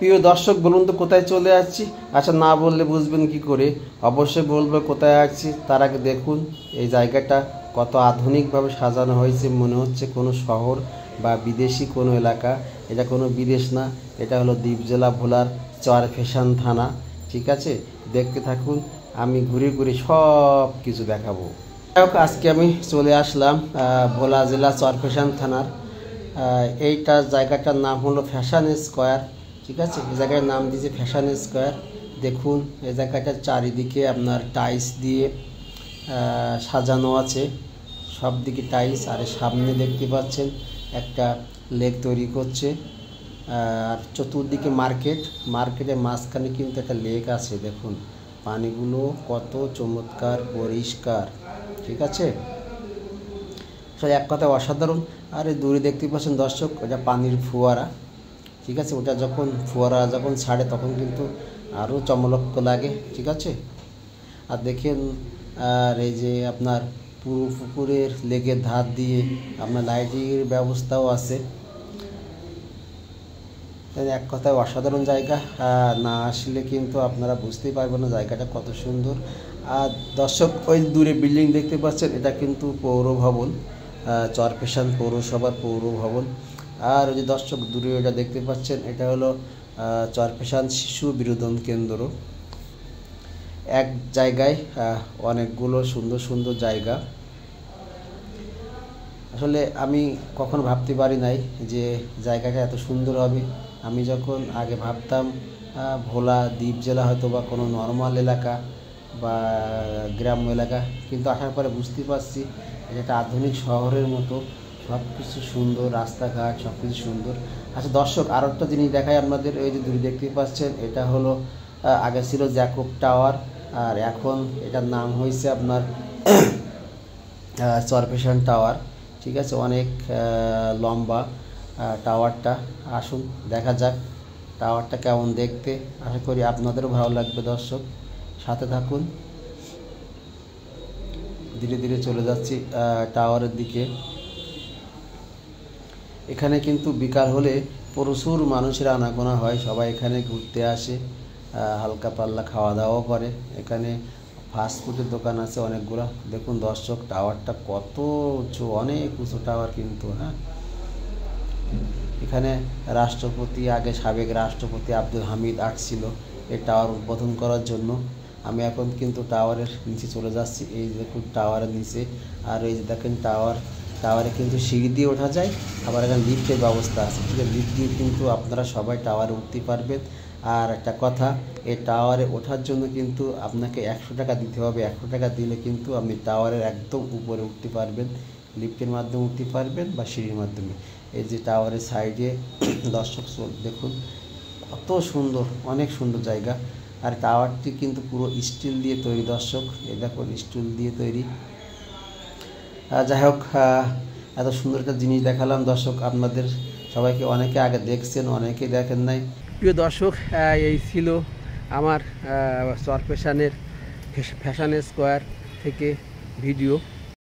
প্রিয় দর্শক, বলুন তো কোথায় চলে যাচ্ছি? আচ্ছা, না বললে বুঝবেন কি করে? অবশ্যই বলবো কোথায় আসছি। তার আগে দেখুন এই জায়গাটা কত আধুনিকভাবে সাজানো হয়েছে, মনে হচ্ছে কোনো শহর বা বিদেশি কোনো এলাকা। এটা কোনো বিদেশ না, এটা হলো দ্বীপ জেলা ভোলার চরফ্যাশন থানা। ঠিক আছে, দেখতে থাকুন, আমি ঘুরে ঘুরে সব কিছু দেখাবো। যাই হোক, আজকে আমি চলে আসলাম ভোলা জেলা চরফ্যাশন থানার এইটা জায়গাটার নাম হলো ফ্যাশন স্কোয়ার। ঠিক আছে, এই জায়গার নাম দিয়েছে ফ্যাশন স্কোয়ার। দেখুন এই জায়গাটার চারিদিকে আপনার টাইলস দিয়ে সাজানো আছে, সব দিকে টাইলস। আর সামনে দেখতে পাচ্ছেন একটা লেক তৈরি করছে, আর চতুর্দিকে মার্কেটের মাঝখানে কিন্তু একটা লেক আছে। দেখুন পানিগুলো কত চমৎকার পরিষ্কার। ঠিক আছে, আসলে এক কথায় অসাধারণ। আর দূরে দেখতে পাচ্ছেন দর্শক, ওটা পানির ফোয়ারা। ঠিক আছে, ওটা যখন ফোয়ারা যখন ছাড়ে তখন কিন্তু আরও চমলক্ষ লাগে। ঠিক আছে, আর দেখেন, আর এই যে আপনার পুরো পুকুরের লেকের ধার দিয়ে আপনার লাইটিংয়ের ব্যবস্থাও আছে। এক কথায় অসাধারণ জায়গা, না আসলে কিন্তু আপনারা বুঝতেই পারবেন না জায়গাটা কত সুন্দর। আর দর্শক, ওই দূরে বিল্ডিং দেখতে পাচ্ছেন, এটা কিন্তু পৌর ভবন, চরফ্যাশন পৌরসভার পৌর ভবন। আর ওই যে দর্শক দূরে ওটা দেখতে পাচ্ছেন, এটা হলো চরফ্যাশন শিশু বিনোদন কেন্দ্র। এক জায়গায় অনেকগুলো সুন্দর সুন্দর জায়গা। আসলে আমি কখনো ভাবতে পারি নাই যে জায়গাটা এত সুন্দর হবে। আমি যখন আগে ভাবতাম ভোলা দ্বীপ জেলা হয়তো বা কোনো নর্মাল এলাকা বা গ্রাম্য এলাকা, কিন্তু আসার পরে বুঝতে পারছি এটা একটা আধুনিক শহরের মতো, সব কিছু সুন্দর, রাস্তাঘাট সব কিছু সুন্দর। আচ্ছা দর্শক, আরও একটা জিনিস দেখাই আপনাদের। ওই যে দূরে দেখতে পাচ্ছেন, এটা হলো আগে ছিল জ্যাকব টাওয়ার, আর এখন এটার নাম হয়েছে আপনার চরফ্যাশন টাওয়ার। ঠিক আছে, অনেক লম্বা টাওয়ারটা। আসুন দেখা যাক টাওয়ারটা কেমন দেখতে। আশা করি আপনাদেরও ভালো লাগবে দর্শক, সাথে থাকুন। ধীরে ধীরে চলে যাচ্ছি টাওয়ারের দিকে। এখানে কিন্তু বিকাল হলে প্রচুর মানুষের আনাগোনা হয়, সবাই এখানে ঘুরতে আসে, হালকা পাল্লা খাওয়া দাওয়াও করে। এখানে ফাস্টফুডের দোকান আছে অনেকগুলো। দেখুন দর্শক, টাওয়ারটা কত উঁচু, অনেক উঁচু টাওয়ার কিন্তু। হ্যাঁ, এখানে রাষ্ট্রপতি, আগে সাবেক রাষ্ট্রপতি আব্দুল হামিদ আসছিল এই টাওয়ার উদ্বোধন করার জন্য। আমি এখন কিন্তু টাওয়ারের নিচে চলে যাচ্ছি। এই দেখুন টাওয়ারের নিচে, আর এই যে দেখেন টাওয়ারে কিন্তু সিঁড়ি দিয়ে ওঠা যায়, আবার এখানে লিফটের ব্যবস্থা আছে। ঠিক আছে, লিফট দিয়ে কিন্তু আপনারা সবাই টাওয়ারে উঠতে পারবেন। আর একটা কথা, এই টাওয়ারে ওঠার জন্য কিন্তু আপনাকে 100 টাকা দিতে হবে। 100 টাকা দিলে কিন্তু আপনি টাওয়ারের একদম উপরে উঠতে পারবেন, লিফটের মাধ্যমে উঠতে পারবেন বা সিঁড়ির মাধ্যমে। এই যে টাওয়ারের সাইডে দর্শক দেখুন কত সুন্দর, অনেক সুন্দর জায়গা। আর টাওয়ারটি কিন্তু পুরো স্টিল দিয়ে তৈরি দর্শক, এই দেখুন স্টিল দিয়ে তৈরি। যাই হোক, এত সুন্দর একটা জিনিস দেখালাম দর্শক আপনাদের সবাইকে। অনেকে আগে দেখছেন, অনেকে দেখেন নাই। প্রিয় দর্শক, এই ছিল আমার চরফ্যাশনের ফ্যাশন স্কোয়ার থেকে ভিডিও।